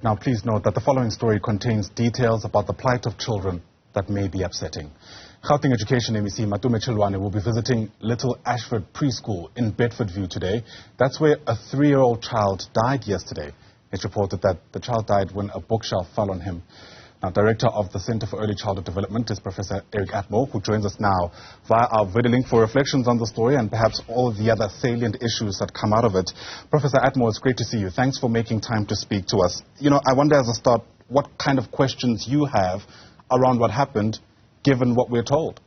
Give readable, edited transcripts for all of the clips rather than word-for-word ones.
Now, please note that the following story contains details about the plight of children that may be upsetting. Gauteng Education MEC Matome Chiloane will be visiting Little Ashford Preschool in Bedfordview today. That's where a 3-year-old child died yesterday. It's reported that the child died when a bookshelf fell on him. Now, Director of the Center for Early Childhood Development is Professor Eric Atmore, who joins us now via our video link for reflections on the story and perhaps all the other salient issues that come out of it. Professor Atmore, it's great to see you. Thanks for making time to speak to us. You know, I wonder as a start what kind of questions you have around what happened, given what we're told.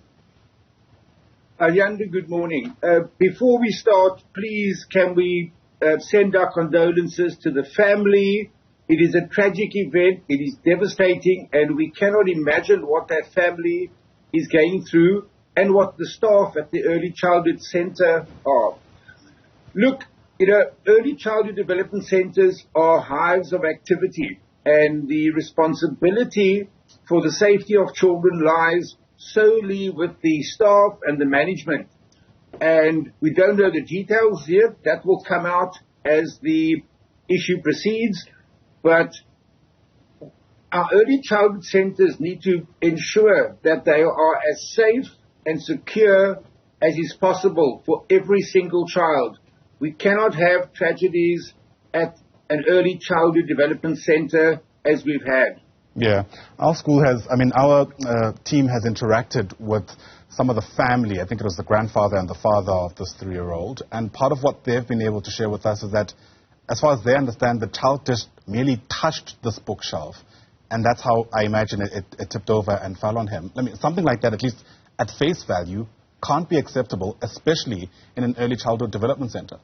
Yanda, good morning. Before we start, please can we send our condolences to the family. It is a tragic event, it is devastating, and we cannot imagine what that family is going through and what the staff at the Early Childhood Center are. Look, early childhood development centers are hives of activity, and the responsibility for the safety of children lies solely with the staff and the management. And we don't know the details yet. That will come out as the issue proceeds. But our early childhood centers need to ensure that they are as safe and secure as is possible for every single child. We cannot have tragedies at an early childhood development center as we've had. Yeah, our school has, our team has interacted with some of the family. I think it was the grandfather and the father of this 3-year-old. And part of what they've been able to share with us is that, as far as they understand, the child just merely touched this bookshelf. And that's how I imagine it tipped over and fell on him. Something like that, at least at face value, can't be acceptable, especially in an early childhood development center.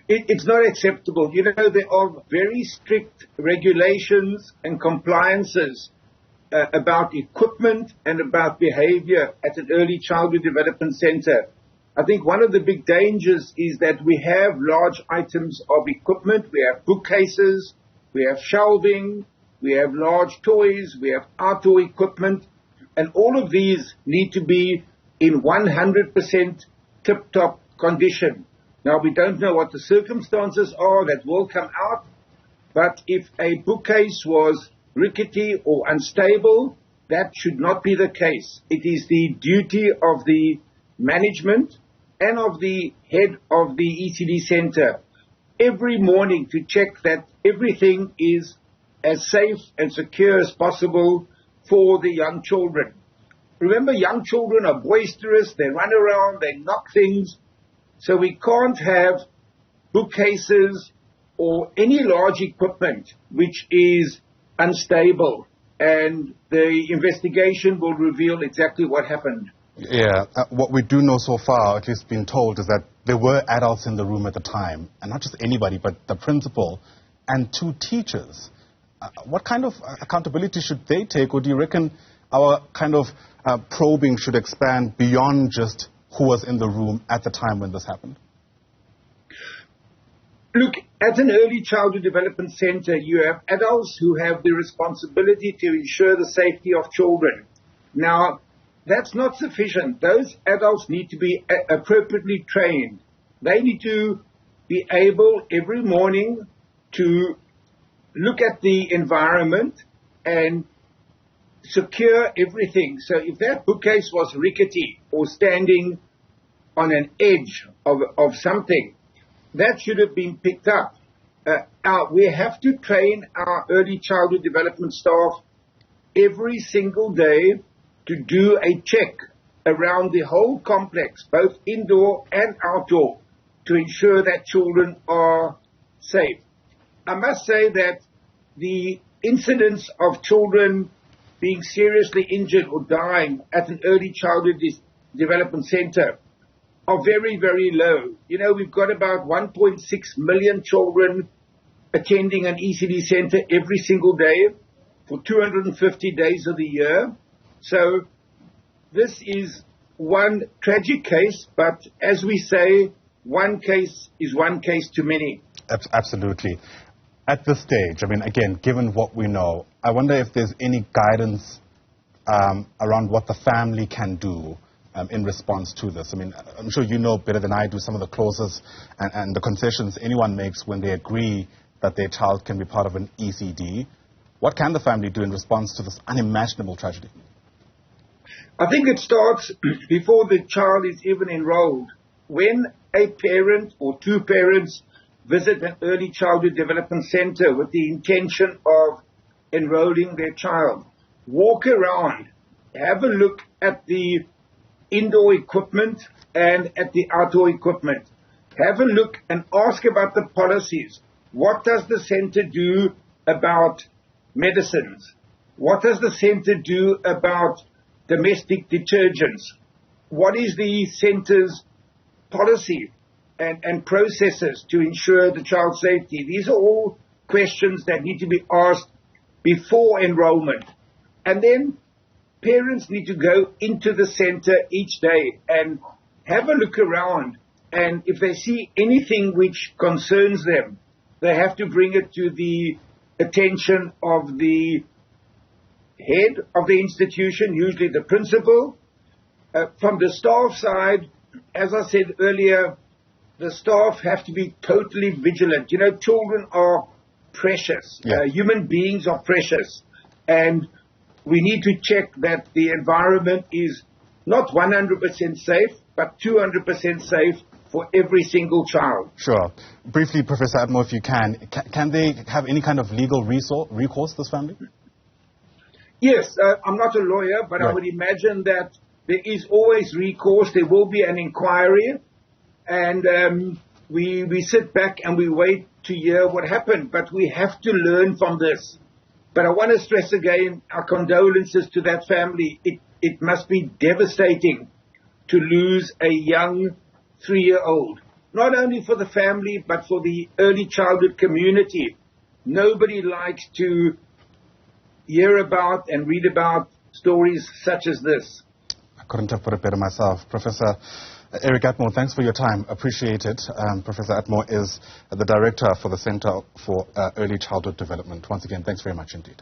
It's not acceptable. There are very strict regulations and compliances about equipment and about behavior at an early childhood development center. I think one of the big dangers is that we have large items of equipment. We have bookcases, we have shelving, we have large toys, we have outdoor equipment, and all of these need to be in 100% tip-top condition. Now, we don't know what the circumstances are that will come out, but if a bookcase was rickety or unstable, that should not be the case. It is the duty of the management and of the head of the ECD center every morning to check that everything is as safe and secure as possible for the young children. Remember, young children are boisterous, they run around, they knock things, so we can't have bookcases or any large equipment which is unstable, and the investigation will reveal exactly what happened. Yeah, what we do know so far, at least been told, is that there were adults in the room at the time, and not just anybody, but the principal and 2 teachers. What kind of accountability should they take, or do you reckon our kind of probing should expand beyond just who was in the room at the time when this happened? Look, at an early childhood development center, you have adults who have the responsibility to ensure the safety of children. Now, that's not sufficient. Those adults need to be appropriately trained. They need to be able every morning to look at the environment and secure everything. So if that bookcase was rickety or standing on an edge of something, that should have been picked up. We have to train our early childhood development staff every single day to do a check around the whole complex, both indoor and outdoor, to ensure that children are safe. I must say that the incidence of children being seriously injured or dying at an early childhood development center are very, very low. We've got about 1.6 million children attending an ECD center every single day for 250 days of the year. So this is one tragic case, but as we say, one case is one case too many. Absolutely. At this stage, again, given what we know, I wonder if there's any guidance around what the family can do in response to this. I'm sure you know better than I do some of the clauses and the concessions anyone makes when they agree that their child can be part of an ECD. What can the family do in response to this unimaginable tragedy? I think it starts before the child is even enrolled. When a parent or two parents visit an early childhood development center with the intention of enrolling their child, walk around, have a look at the indoor equipment and at the outdoor equipment. Have a look and ask about the policies. What does the center do about medicines? What does the center do about domestic detergents? What is the center's policy and processes to ensure the child's safety? These are all questions that need to be asked before enrollment. And then parents need to go into the center each day and have a look around. And if they see anything which concerns them, they have to bring it to the attention of the head of the institution, usually the principal. From the staff side, as I said earlier, the staff have to be totally vigilant. You know, children are precious. Yeah. Human beings are precious. And we need to check that the environment is not 100% safe, but 200% safe for every single child. Sure. Briefly, Professor Atmore, if you can they have any kind of legal recourse, this family? Yes, I'm not a lawyer, but right. I would imagine that there is always recourse. There will be an inquiry, and we sit back and we wait to hear what happened. But we have to learn from this. But I want to stress again our condolences to that family. It must be devastating to lose a young 3-year-old, not only for the family, but for the early childhood community. Nobody likes to hear about and read about stories such as this. I couldn't have put it better myself. Professor Eric Atmore, thanks for your time. Appreciate it. Professor Atmore is the Director for the Center for Early Childhood Development. Once again, thanks very much indeed.